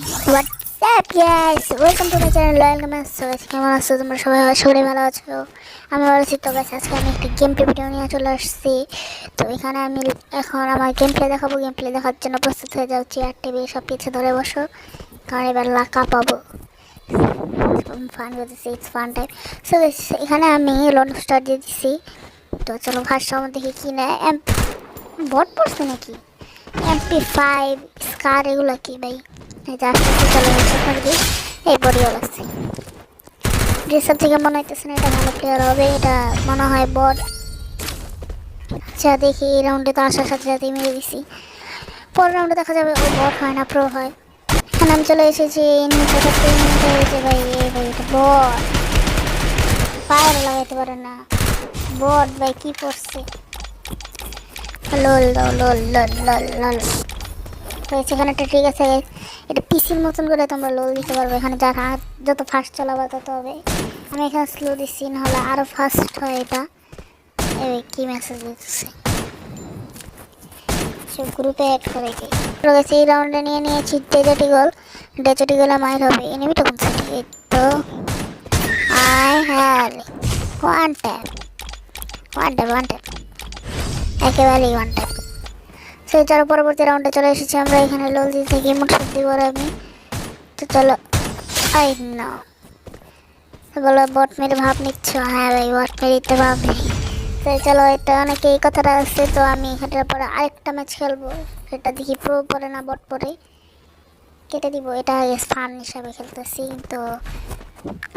What's up guys? Welcome to my channel Loyal Games. So guys, কেমন আছো তোমরা সবাই? সবাই ভালো আছো? আমি ভালো আছি। তো guys, আজকে আমি একটি গেম প্লে ভিডিও নিয়ে চলে আসছি। তো এখানে আমি এখন আমার গেম প্লে দেখাবো। গেম প্লে দেখার জন্য প্রস্তুত হয়ে যাও, চেয়ার টেবিল সব কিছু ধরে বসো, কারণ এবার লাকা পাবো। ফান করতেছি, it's fun time. So guys, এখানে আমি লঞ্চ স্টার্ট দিয়ে দিচ্ছি। তো চলো ফার্স্ট আমার দেখি কি নেয়। বট পড়ছে নাকি? MP5 স্কার এগুলো কি ভাই? এই যে আস্তে আস্তে চলে যাচ্ছে করে দিই। এই বডিওয়াল আছে, যেসব থেকে মনে হইতেছে না এটা ভালো প্লেয়ার হবে, এটা মনে হয় বট। আচ্ছা দেখি, এই রাউন্ডে তো আসার সাথে সাথে মেরে দিছি। পরের রাউন্ডে দেখা যাবে ও বট হয় না প্রো হয়। এখানে আমি চলে এসেছি এনিমিটা হয়েছে ভাই। এই ভাই এটা বট, ফায়ার লাগাইতে পারে না। বট ভাই কি করছে? লল লল লল লল লল। তো সেখানে একটা ঠিক আছে, এটা পিসির মতন করে তোমরা লোল দিতে পারবে। এখানে যারা যত ফাস্ট চালাবা তত হবে। আমি এখানে স্লো দিচ্ছি, নাহলে আরও ফাস্ট হয় এটা। এই কি মেসেজ দিচ্ছে সব গ্রুপে অ্যাড করে কি গেছে। এই রাউন্ডে নিয়ে নিয়েছি ডেজার্টি গোল। ডেজার্টি গোলে মাইর হবে। এনিমিটা কোন সাইড? এই তো I have one tap one tap one tap, একেবারেই ওয়ান ট্যাপ। সেই চলো পরবর্তী রাউন্ডে চলে এসেছি আমরা। এখানে লোল দিয়ে থেকে মোট সত্যি করে আমি। তো চলো, আই না বলো বট মেরে ভাব নিচ্ছ? হ্যাঁ ভাই, বট মেরে দিতে ভাব নেই। তো চলো, এটা অনেকে এই কথাটা আসছে। তো আমি এখানটার পরে আরেকটা ম্যাচ খেলবো, সেটা দেখি প্রো পরে না বট পরে কেটে দিব। এটা ফান হিসাবে খেলতেছি। তো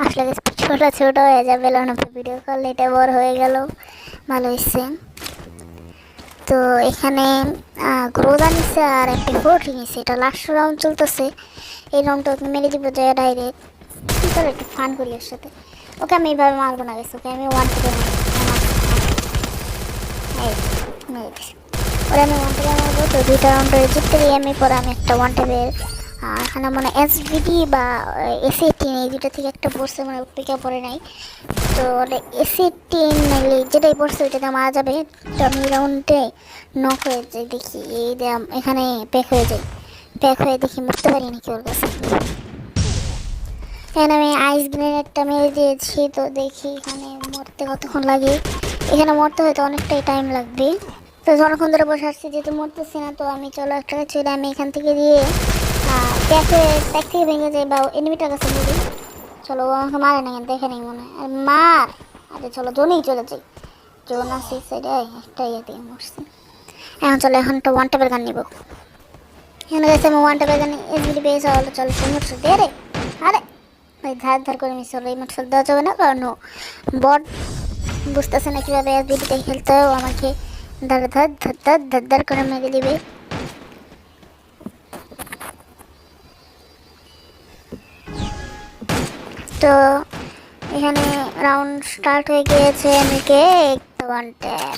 আসলে ছোটো ছোটো হয়ে যাবে, ভিডিও করলে এটা বড় হয়ে গেল, ভালো হয়েছে। তো এখানে গ্রোদা নিচ্ছে আর একটা ফোর্টি নিচ্ছে। এটা লাস্ট রাউন্ড চলতেছে। এই রাউন্ডটা ওকে মেরে দিব যায় ডাইরেক্ট। চলো একটু ফান করি ওর সাথে। ওকে আমি এইভাবে মারবো না গেছে, ওকে আমি ওয়ান থেকে মেরে দিচ্ছি। ওরা আমি ওয়ান থেকে মারবো। তো দুইটা রাউন্ডে জিততে গিয়ে আমি পরে আমি একটা ওয়ান টেপের এখানে মানে SVD বা S18 এই দুটো থেকে একটা পড়ছে, মানে পিকা পড়ে নাই। তো S18 নাইলে যেটাই পড়ছে ওইটাতে মারা যাবে। তো আমি রাউন্ডে নক হয়ে যাই, দেখি এই এখানে প্যাক হয়ে যাই। প্যাক হয়ে দেখি মরতে পারি নাকি ওর কাছে। এখানে আমি আইস গ্রেনেডটা মেরে দিয়েছি। তো দেখি এখানে মরতে কতক্ষণ লাগে। এখানে মরতে হয়তো অনেকটাই টাইম লাগবে। তো যতক্ষণ ধরে বসে আসছি, যেহেতু মরতেছি না, তো আমি চলো একটা ছেলে আমি এখান থেকে দিয়ে প্যাক থেকে ভেঙে যাই বা এনিমিটার কাছে বলি। চলো, ও আমাকে মারে না, দেখে নেই মনে হয়। আর মার, আরে চলো জোনেই চলে যাই। জোন আছে সাইডে, একটা ইয়ে দিয়ে মরছি। এখন চলো, এখন একটা ওয়ান টেপের গান নিবো। এখানে গেছে আমি ওয়ান টেপের গান SVD পেয়েছে। চলো মোটর দে রে। আরে ভাই ধার ধার করে মিস হলো। এই মোটর দেওয়া যাবে না, কারণ বট বুঝতেছে না কীভাবে SVDতে খেলতে হয়। আমাকে ধার ধার ধার ধার ধার ধার করে মেরে দিবে। তো এখানে রাউন্ড স্টার্ট হয়ে গিয়েছে। আমাকে একটা ওয়ান ট্যাপ।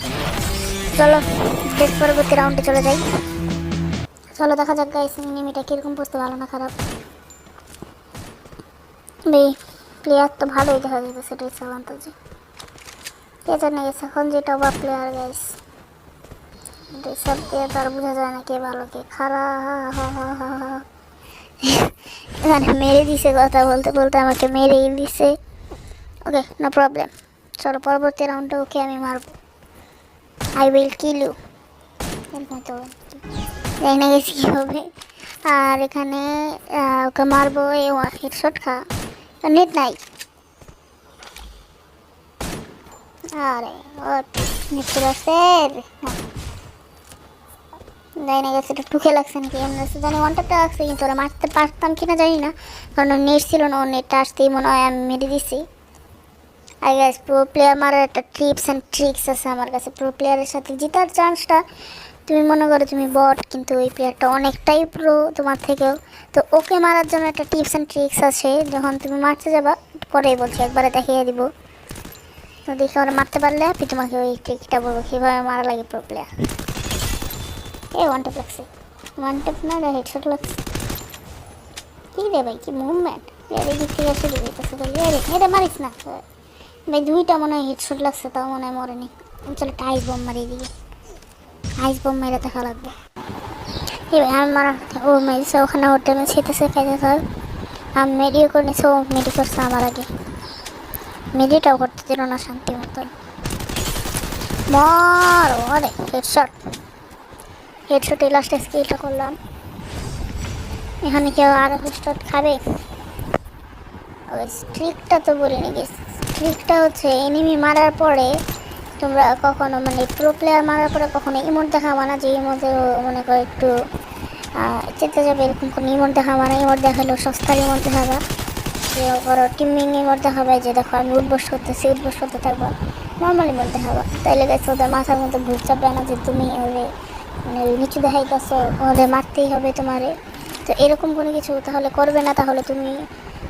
চলো বেশ পরবর্তী রাউন্ডে চলে যাই। চলো দেখা যাক গাইস এনিমিটা কীরকম পড়তে, ভালো না খারাপ। ভাই প্লেয়ার তো ভালোই দেখা যাবে, সেটাই সাবান্তাজি কে জানে গেছে এখন যেটা বা প্লেয়ার গাইস। সব প্লেয়ার তার বোঝা যায় না কে ভালো কে খারাপ। এখানে মেরে দিছে, কথা বলতে বলতে আমাকে মেরেই দিছে। Okay no problem. চলো পরবর্তী রাউন্ডে ওকে আমি মারবো। I will kill you. এরকম তো জানি না গেছি কী হবে। আর এখানে ওকে মারবো। এই হেডশট খা, নেট নাই। আরে ও নেট চলে আসছে। জানি না গেছে, এটা টুকে লাগছে নাকি এমন আছে জানি। ওয়ানটাটা লাগছে, কিন্তু ওরা মারতে পারতাম কিনা জানি না, কারণ নেট ছিল না। ও নেটটা আসতেই মনে হয় আমি মেরে দিছি। আই গাইস, প্রো প্লেয়ার মারার একটা টিপস অ্যান্ড ট্রিক্স আছে আমার কাছে। প্রো প্লেয়ারের সাথে জেতার চান্সটা, তুমি মনে করো তুমি বট, কিন্তু ওই প্লেয়ারটা অনেকটাই প্রো তোমার থেকেও। তো ওকে মারার জন্য একটা টিপস অ্যান্ড ট্রিক্স আছে। যখন তুমি মারতে যাবা, পরেই বলছি, একবারে দেখিয়ে দিব। তো দেখে ওরা মারতে পারলে আমি তোমাকে ওই ট্রিকটা বলবো কীভাবে মারা লাগে প্রো প্লেয়ার। এই ওয়ান ট্যাপ লাগছে, ওয়ান ট্যাপ না হেডশট লাগছে। কী রে ভাই, কি মুভমেন্ট! এই দিক থেকে এসে দিবি এটা মারিস না ভাই। দুইটা মনে হয় হেডশট লাগছে, তাও মনে হয় মরেনি। চলো একটা আইস বম মারিয়ে দিবি। আইস বম মেরে দেখা লাগবে। এবার আমি মারা ও মেরেছে ওখানে ওর ড্যামেজ খেতেছে খাইতে থাক। আমি মেডিও করে নিয়েছে, ও মেডি করছে আমার আগে, মেডিটাও করতে দিল না শান্তি মতন। মার আরে হেডশট, হেডশটে লাস্ট স্কিলটা করলাম। এখানে কেউ আরো হেডশট খাবে? ওই স্ট্রিকটা তো বলে নি গেছি, স্ট্রিকটা হচ্ছে এনিমি মারার পরে তোমরা কখনো মানে প্রো প্লেয়ার মারার পরে কখনো ইমোট দেখাবা না, যে ইমোটে মনে করো একটু চেতে যাবে এরকম কোনো ইমোট দেখাবা না। ইমোট দেখালেও সস্তার ইমোট দেখাবা, যে করো টিমিং ইমোট দেখাবে, যে দেখো আমি উঠবোস করতেছি, উঠবোস করতে থাকবো, নর্মাল ইমোট দেখাবা। তাইলে গেছে ওদের মাথার মধ্যে ভুল চাপবে না যে তুমি ওদের মানে নিচু দেখাইতেছো, ওদের মারতেই হবে তোমারে। তো এরকম কোনো কিছু তাহলে করবে না, তাহলে তুমি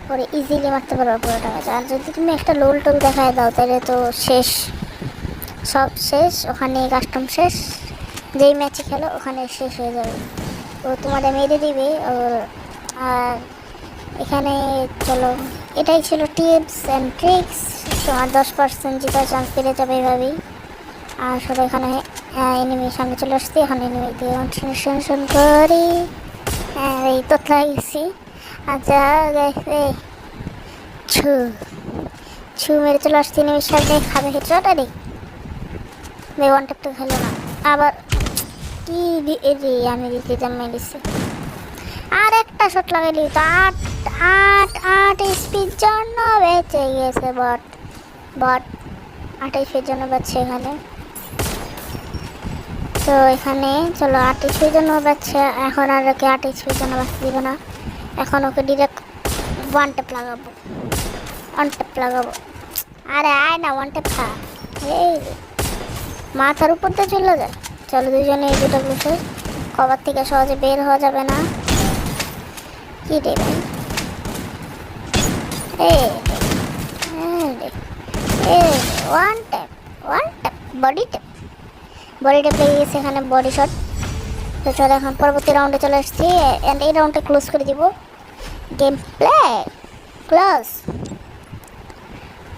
পরে ইজিলি মারতে পারবে পুরো টাকা। আর যদি তুমি একটা লোল টোল দেখায় দাও তাহলে তো শেষ, সব শেষ, ওখানে কাস্টম শেষ, যেই ম্যাচে খেলো ওখানে শেষ হয়ে যাবে। তো তোমাদের মেরে দিবে ওর। আর এখানে চলো এটাই ছিল টিপস অ্যান্ড ট্রিক্স। তোমার 10% জেতার চান্স পেরে যাবে এভাবেই। আর সবাই এখানে এনিমির সামনে চলে আসছি, এখন এনিমি দিয়ে টেনশন করি। এই তো গেছি। আচ্ছা ছু ছু মেরে চলে আসছি এনিমির সামনে, খাবে হেডশট। আরে ওয়ান ট্যাপটা খেলো না আবার, কি রে আমি দিতে মেরেছি। আর একটা শট লাগাইলি তো 8 স্পিড জন্য বেঁচে গেছে বট, বট 8 স্পিড জন্য বাঁচছে এখানে। তো এখানে চলো 8 স্পিড জন্য বাঁচছে, এখন আর ওকে 8 স্পিড জন্য বাঁচতে দিব না, এখন ওকে ডিরেক্ট ওয়ান ট্যাপ লাগাবো, ওয়ান ট্যাপ লাগাবো। আরে আয় না ওয়ান ট্যাপ খা, এই মাথার উপর দিয়ে চলে যায়। চলো দুজনে এই দুটো বসে, কভার থেকে সহজে বের হওয়া যাবে না। কি রে ভাই, one tap, one tap, body tap, body tap লেগে গেছে এখানে, বডি শট। তো চলো এখন পরবর্তী রাউন্ডে চলে আসছি, অ্যান্ড এই রাউন্ডে ক্লোজ করে দিব, গেম প্লে ক্লোজ।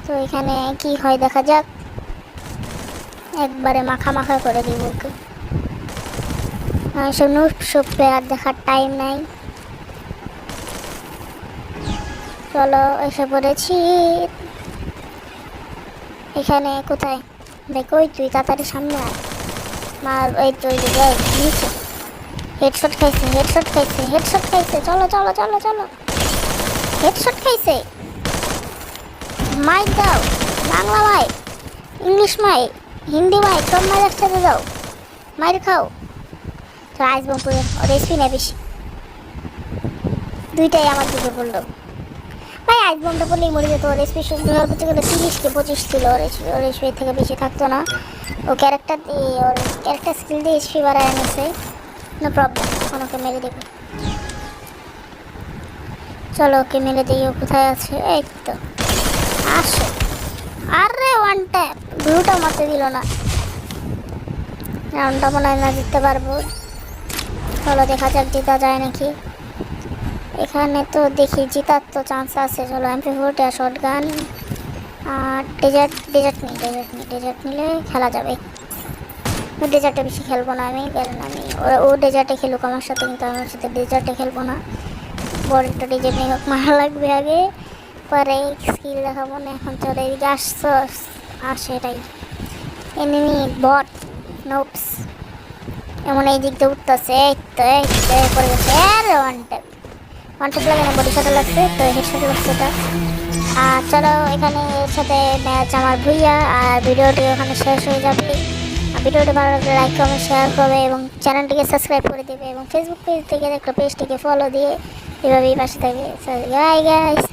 তো এখানে কি হয় দেখা যাক, একবারে মাখা মাখা করে দিব ওকে। সব সব প্লেয়ার দেখার টাইম নাই। চলো এসে পড়েছি এখানে, কোথায় দেখো ওই তুই তাড়াতাড়ি সামনে আয়, মার ওই তুই নিচে। হেডশট খাইছে, হেডশট খাইছে, হেডশট খাইছে, চলো চলো চলো চলো, হেডশট খাইছে। মাইক দাও, Bangla mic, English mic, Hindi mic, সব মাইক একসাথে দাও, মাইর খাও। তো আইসবম পুরো ওর এসপি নেই বেশি, দুইটাই আমার দিকে পড়লো ভাই। আইসবমটা পড়লেই মরে যেত, ওর এসপি শুনতে বলতে গেলে 30-25 ছিল, ওর এসপি থেকে বেশি থাকতো না। ও ক্যারেক্টার দিয়ে ওর ক্যারেক্টার স্কিল দিয়ে এসপি বাড়ায় এনেছে, নো প্রবলেম, এখন ওকে মেরে দেবো। চলো ওকে মেরে দিই, ও কোথায় আছে, এই তো আসো। আরে ওয়ান ট্যাপ, ব্লুটা মারতে দিল না, রাউন্ডটা মনে হয় না জিততে পারবো। চলো দেখা যাক জেতা যায় নাকি। এখানে তো দেখি জেতার তো চান্স আছে। চলো MP40 আর শর্ট গান আর ডেজার্ট নিলে খেলা যাবে। ডেজার্টে বেশি খেলবো না আমি, কারণ আমি ও ডেজার্টে খেলুক আমার সাথে, কিন্তু আমার সাথে ডেজার্টে খেলবো না। বড় একটা ডেজার্ট নিয়ে হোক মারা লাগবে আগে, পরে স্কিল দেখাবো না। এখন চলো এদিকে আসছো, আসে এটাই এনিমি বট নোপস, এমন এই দিক দিয়ে উঠতেছে, এই তো পড়ে গেছে। আরে ওয়ান ট্যাপ লাগে না, বডি শটে লাগছে, তো হেডশটে লাগছে এটা। আর চলো এখানে এর সাথে ম্যাচ আমার ভুইয়া, আর ভিডিওটি ওখানে শেষ হয়ে যাবে। ভিডিওটি ভালো লাগলে লাইক কমেন্ট শেয়ার করবে এবং চ্যানেলটিকে সাবস্ক্রাইব করে দেবে, এবং ফেসবুক পেজ থেকে দেখলে পেজটিকে ফলো দিয়ে এভাবেই পাশে থাকবে। So bye guys.